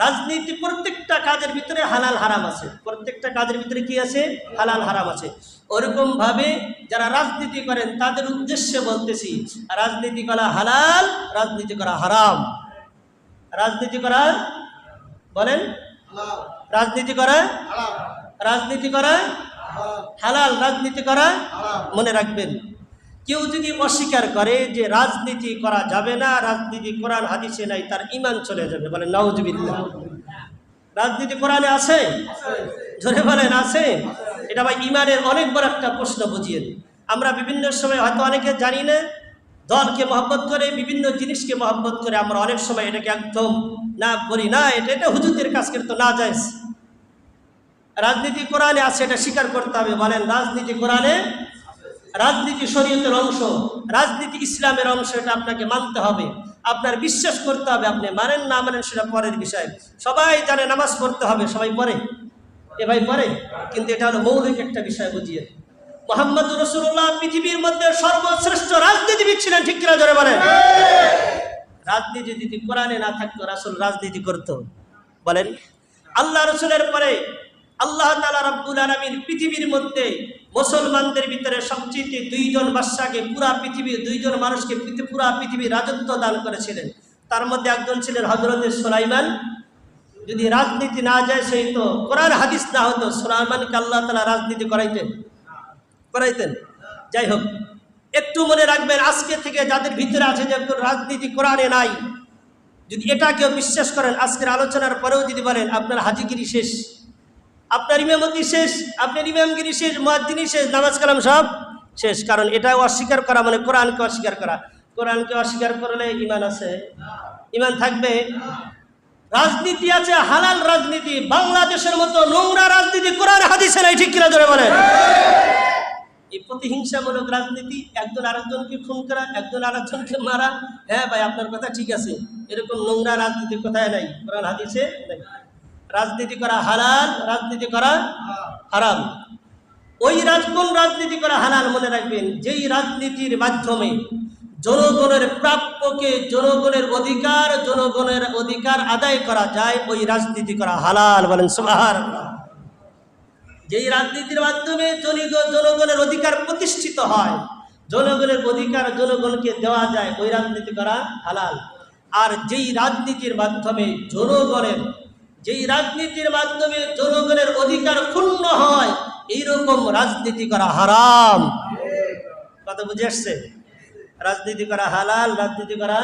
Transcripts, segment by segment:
রাজনীতি প্রত্যেকটা কাজের ভিতরে হালাল হারাম আছে, প্রত্যেকটা কাজের ভিতরে কি আছে? হালাল হারাম আছে। ওরকম ভাবে যারা রাজনীতি করেন তাদের উদ্দেশ্যে বলতেছি, রাজনীতি করা হালাল, রাজনীতি করা হারাম। রাজনীতি করা বলেন, রাজনীতি করা রাজনীতি করা হালাল, রাজনীতি করা মনে রাখবেন। কেউ যদি অস্বীকার করে যে রাজনীতি করা যাবে না, রাজনীতি কোরআন হাদিসে নাই, তার ঈমান চলে যাবে। বলেন নাউজুবিল্লাহ। রাজনীতি কোরআনে আছে? জোরে বলেন আছে? এটা ভাই ঈমানের অনেক বড় একটা প্রশ্ন। বুঝিয়েন, আমরা বিভিন্ন সময় হয়তো অনেকে জানি না, দলকে মহব্বত করে, বিভিন্ন জিনিসকে মহব্বত করে আমরা অনেক সময় এটাকে একদম না করি না, এটা হুজুরদের কাজ করতে না যায়। রাজনীতি কোরআনে আছে, এটা স্বীকার করতে হবে। বলেন রাজনীতি কোরআনে, রাজনীতি শরীয়তের অংশ, রাজনীতি ইসলামের অংশ, এটা আপনাকে মানতে হবে, আপনার বিশ্বাস করতে হবে। আপনি মানেন না মানেন সেটা পরের বিষয়। সবাই জানে নামাজ পড়তে হবে, সবাই পড়ে, এ ভাই পড়ে, কিন্তু এটা হলো মৌলিক একটা বিষয়। বুঝিয়ে, মুহাম্মদ রাসূলুল্লাহ পৃথিবীর মধ্যে সর্বশ্রেষ্ঠ রাজনীতিবিদ ছিলেন, ঠিক কিনা জোরে বলেন? রাজনীতি যদি কোরআনে না থাকতো, রাসূল রাজনীতি করত? বলেন। আল্লাহ রাসূলের পরে আল্লাহ তাআলা রাব্বুল আলামিন পৃথিবীর মধ্যে মুসলমানদের ভিতরে সবচেয়ে দুইজন বাদশাকে, পুরা পৃথিবীর দুইজন মানুষকে পুরা পৃথিবীর রাজত্ব দান করেছিলেন। তার মধ্যে একজন ছিলেন হযরত সুলাইমান। যদি রাজনীতি না যায়, সেই তো কোরআন হাদিস না হতো, সুলাইমানকে আল্লাহ তাআলা রাজনীতি করাইতেন? যাই হোক, একটু মনে রাখবেন, আজকে থেকে যাদের ভিতরে আছে যে রাজনীতি কোরআনে নাই, যদি এটা কেউ বিশ্বাস করেন, আজকের আলোচনার পরেও যদি বলেন আপনার হাজিগিরি শেষ, আপনার ইমামতি শেষ, আপনার ইমামগিরি শেষ, মুয়াজ্জিনি শেষ, নামাজ কালাম সব শেষ। কারণ এটা অস্বীকার করা মানে কোরআনকে অস্বীকার করা। কোরআনকে অস্বীকার করলে ঈমান আছে? ঈমান থাকবে? রাজনীতি আছে হালাল রাজনীতি, বাংলাদেশের মতো নোংরা রাজনীতি কোরআন হাদিসে নাই, ঠিক কিনা জোরে বলেন? এই প্রতিহিংসামূলক রাজনীতি, একজন আরেকজনকে খুন করা, একজন আরেকজনকে মারা, হ্যাঁ ভাই আপনার কথা ঠিক আছে, এরকম নোংরা রাজনীতি কোথায় নাই? কোরআন হাদিসে নাই। রাজনীতি করা হালাল, রাজনীতি করা হারাম। ওই কোন রাজনীতি করা হালাল? মনে রাখবেন, যেই রাজনীতির মাধ্যমে জনগণের প্রাপ্যকে, জনগণের অধিকার আদায় করা যায়, ওই রাজনীতি করা হালাল। বলেন সুবহানাল্লাহ। যেই রাজনীতির মাধ্যমে জনগণের অধিকার প্রতিষ্ঠিত হয়, জনগণের অধিকার জনগণকে দেওয়া যায়, ওই রাজনীতি করা হালাল। আর যেই রাজনীতির মাধ্যমে জনগণের অধিকার ক্ষুণ্ণ হয়, এইরকম রাজনীতি করা হারাম। কথা বুঝে আসছে? রাজনীতি করা হালাল, রাজনীতি করা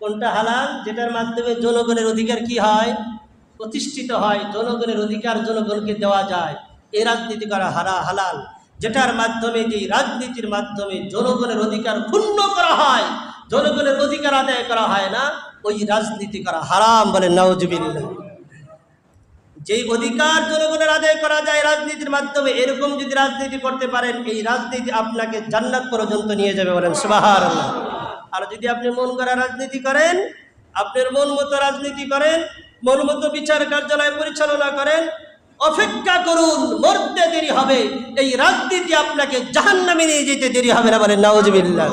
কোনটা হালাল? যেটার মাধ্যমে জনগণের অধিকার কি হয়? প্রতিষ্ঠিত হয়, জনগণের অধিকার জনগণকে দেওয়া যায়, এই রাজনীতি করা হালাল। যেটার মাধ্যমে, যেই রাজনীতির মাধ্যমে জনগণের অধিকার ক্ষুণ্ণ করা হয়, জনগণের অধিকার আদায় করা হয় না, ওই রাজনীতি করা হারাম। বলেন নাউজুবিল্লাহ। যেই অধিকার জনগণের আদায় করা যায় রাজনীতির মাধ্যমে, এরকম যদি রাজনীতি করতে পারেন, এই রাজনীতি আপনাকে জান্নাত পর্যন্ত নিয়ে যাবে। বলেন সুবহানাল্লাহ। আর যদি আপনি মন করা রাজনীতি করেন, আপনার মন মতো রাজনীতি করেন, মন মতো বিচার কার্যালয় পরিচালনা করেন, অপেক্ষা করুন, মরতে দেরি হবে, এই রাজনীতি আপনাকে জাহান্নামে নিয়ে যেতে দেরি হবে না। বলেন নাউজুবিল্লাহ।